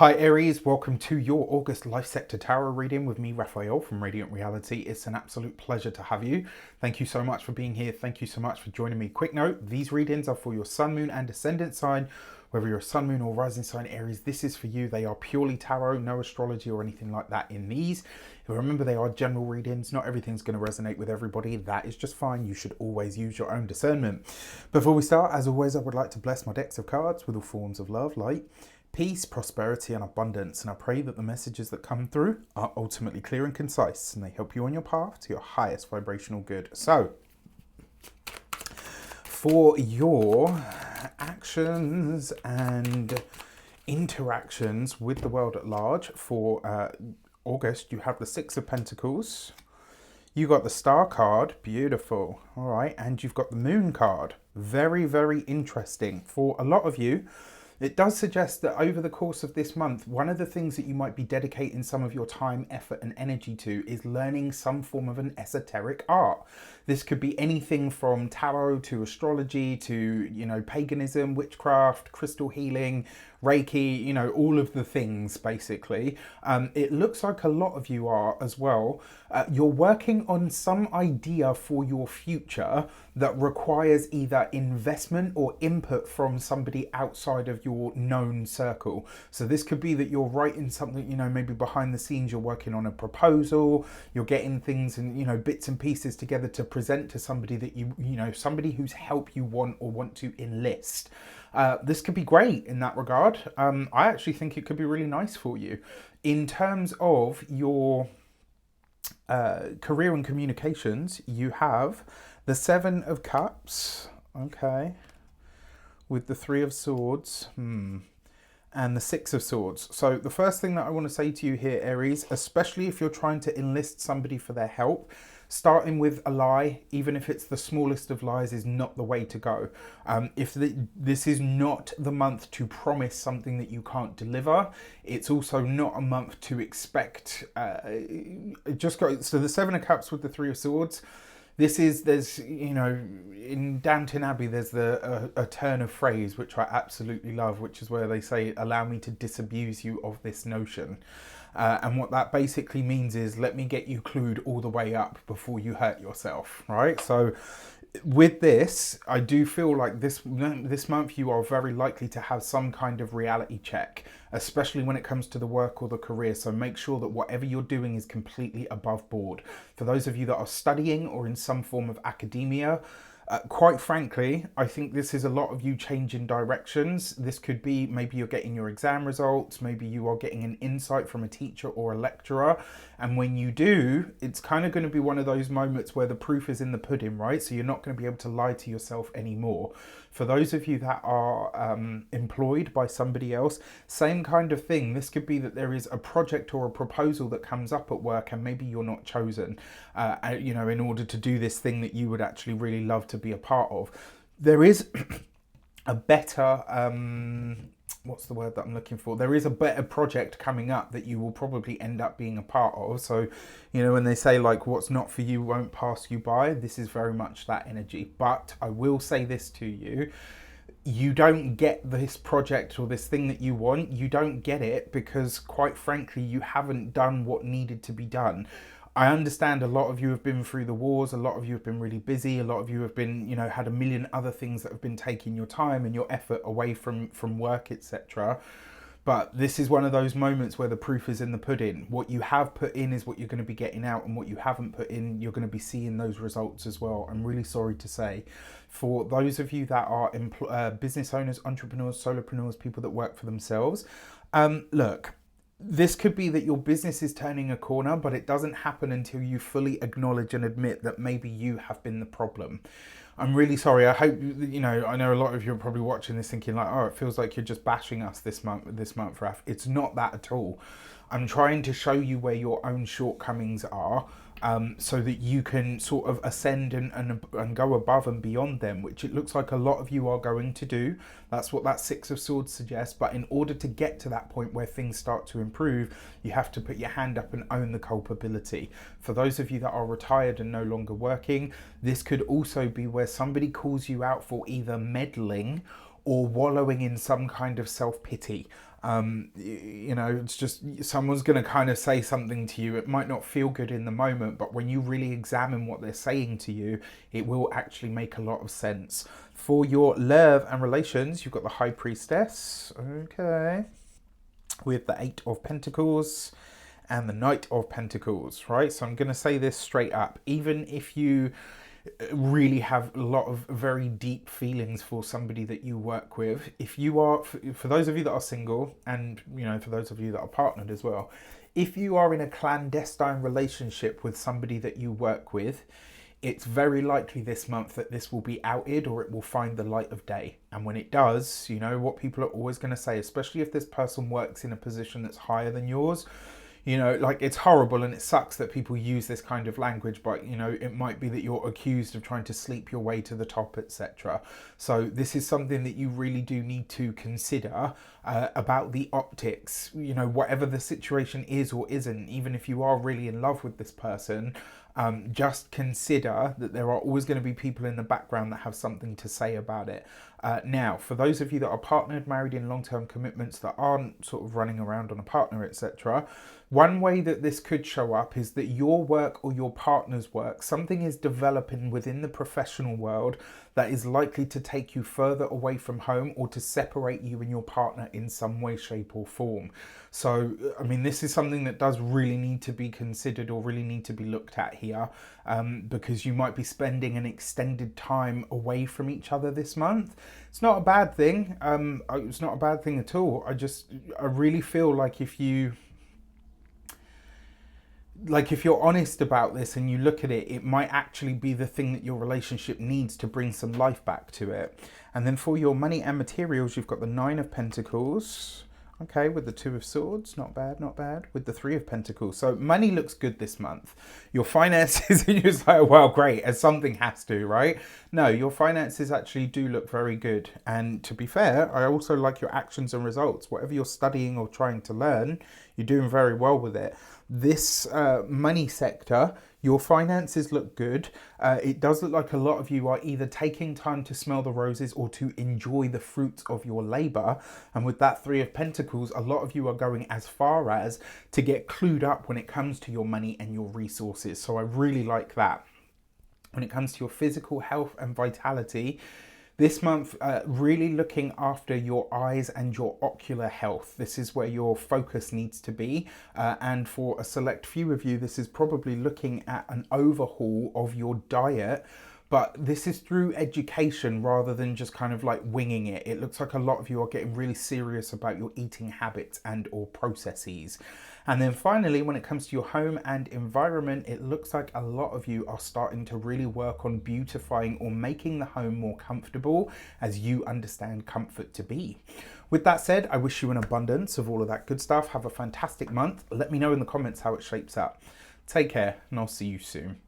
Hi Aries, welcome to your August Life Sector Tarot reading with me, Raphael from Radiant Reality. It's an absolute pleasure to have you. Thank you so much for being here. Thank you so much for joining me. Quick note, these readings are for your Sun, Moon and Ascendant sign. Whether you're a Sun, Moon or Rising sign Aries, this is for you. They are purely tarot, no astrology or anything like that in these. Remember, they are general readings. Not everything's going to resonate with everybody. That is just fine. You should always use your own discernment. Before we start, as always, I would like to bless my decks of cards with all forms of love, light, peace, prosperity and abundance, and I pray that the messages that come through are ultimately clear and concise and they help you on your path to your highest vibrational good. So, for your actions and interactions with the world at large for August, you have the Six of Pentacles, you got the Star card, beautiful, all right, and you've got the Moon card, very, very interesting. For a lot of you, it does suggest that over the course of this month, one of the things that you might be dedicating some of your time, effort and energy to is learning some form of an esoteric art. This could be anything from tarot to astrology to, you know, paganism, witchcraft, crystal healing, Reiki, you know, all of the things basically. It looks like a lot of you are as well. You're working on some idea for your future that requires either investment or input from somebody outside of your known circle. So this could be that you're writing something, you know, maybe behind the scenes you're working on a proposal, you're getting things and, you know, bits and pieces together to present to somebody that you know, somebody whose help you want or want to enlist. This could be great in that regard. I actually think it could be really nice for you. In terms of your career and communications, you have the Seven of Cups, okay, with the Three of Swords, and the Six of Swords. So the first thing that I want to say to you here, Aries, especially if you're trying to enlist somebody for their help, starting with a lie, even if it's the smallest of lies, is not the way to go. This is not the month to promise something that you can't deliver. It's also not a month to expect. So the Seven of Cups with the Three of Swords. There's, you know, in Downton Abbey, there's a turn of phrase which I absolutely love, which is where they say, "Allow me to disabuse you of this notion." And what that basically means is, let me get you clued all the way up before you hurt yourself, right? So with this, I do feel like this month you are very likely to have some kind of reality check, especially when it comes to the work or the career. So make sure that whatever you're doing is completely above board. For those of you that are studying or in some form of academia, quite frankly, I think this is a lot of you changing directions. This could be maybe you're getting your exam results, maybe you are getting an insight from a teacher or a lecturer. And when you do, it's kind of going to be one of those moments where the proof is in the pudding, right? So you're not going to be able to lie to yourself anymore. For those of you that are employed by somebody else, same kind of thing. This could be that there is a project or a proposal that comes up at work and maybe you're not chosen, you know, in order to do this thing that you would actually really love to be a part of. There is a better, what's the word that I'm looking for? There is a better project coming up that you will probably end up being a part of. So, you know, when they say like what's not for you won't pass you by, this is very much that energy. But I will say this to you. You don't get this project or this thing that you want. You don't get it because, quite frankly, you haven't done what needed to be done. I understand a lot of you have been through the wars, a lot of you have been really busy, a lot of you have been, you know, had a million other things that have been taking your time and your effort away from work, etc. But this is one of those moments where the proof is in the pudding. What you have put in is what you're going to be getting out, and what you haven't put in, you're going to be seeing those results as well. I'm really sorry to say. For those of you that are business owners, entrepreneurs, solopreneurs, people that work for themselves, look, this could be that your business is turning a corner, but it doesn't happen until you fully acknowledge and admit that maybe you have been the problem. I'm really sorry. I hope, you know, I know a lot of you are probably watching this thinking like, oh, it feels like you're just bashing us this month, Raf. It's not that at all. I'm trying to show you where your own shortcomings are, so that you can sort of ascend and go above and beyond them, which it looks like a lot of you are going to do. That's what that Six of Swords suggests. But in order to get to that point where things start to improve, you have to put your hand up and own the culpability. For those of you that are retired and no longer working, this could also be where somebody calls you out for either meddling or wallowing in some kind of self-pity. You know, it's just someone's going to kind of say something to you. It might not feel good in the moment, but when you really examine what they're saying to you, it will actually make a lot of sense. For your love and relations, you've got the High Priestess, okay, with the Eight of Pentacles and the Knight of Pentacles, right? So I'm going to say this straight up. Even if you really have a lot of very deep feelings for somebody that you work with, if you are, for those of you that are single, and you know, for those of you that are partnered as well, if you are in a clandestine relationship with somebody that you work with, it's very likely this month that this will be outed, or it will find the light of day. And when it does, you know what people are always going to say, especially if this person works in a position that's higher than yours. You know, like, it's horrible and it sucks that people use this kind of language, but you know, it might be that you're accused of trying to sleep your way to the top, etc. So this is something that you really do need to consider about the optics. You know, whatever the situation is or isn't, even if you are really in love with this person, just consider that there are always going to be people in the background that have something to say about it. Now, for those of you that are partnered, married, in long-term commitments that aren't sort of running around on a partner, etc., one way that this could show up is that your work or your partner's work, something is developing within the professional world that is likely to take you further away from home, or to separate you and your partner in some way, shape or form. So, I mean, this is something that does really need to be considered, or really need to be looked at here, because you might be spending an extended time away from each other this month. It's not a bad thing. It's not a bad thing at all. I really feel like if you're honest about this and you look at it, it might actually be the thing that your relationship needs to bring some life back to it. And then for your money and materials, you've got the Nine of Pentacles, okay, with the Two of Swords, not bad, not bad, with the Three of Pentacles. So money looks good this month. Your finances, you're just like, well, great, as something has to, right? No, your finances actually do look very good. And to be fair, I also like your actions and results. Whatever you're studying or trying to learn, you're doing very well with it. This money sector, your finances look good. It does look like a lot of you are either taking time to smell the roses or to enjoy the fruits of your labor. And with that Three of Pentacles, a lot of you are going as far as to get clued up when it comes to your money and your resources. So I really like that. When it comes to your physical health and vitality, this month, really looking after your eyes and your ocular health. This is where your focus needs to be. And for a select few of you, this is probably looking at an overhaul of your diet. But this is through education rather than just kind of like winging it. It looks like a lot of you are getting really serious about your eating habits and or processes. And then finally, when it comes to your home and environment, it looks like a lot of you are starting to really work on beautifying or making the home more comfortable, as you understand comfort to be. With that said, I wish you an abundance of all of that good stuff. Have a fantastic month. Let me know in the comments how it shapes up. Take care, and I'll see you soon.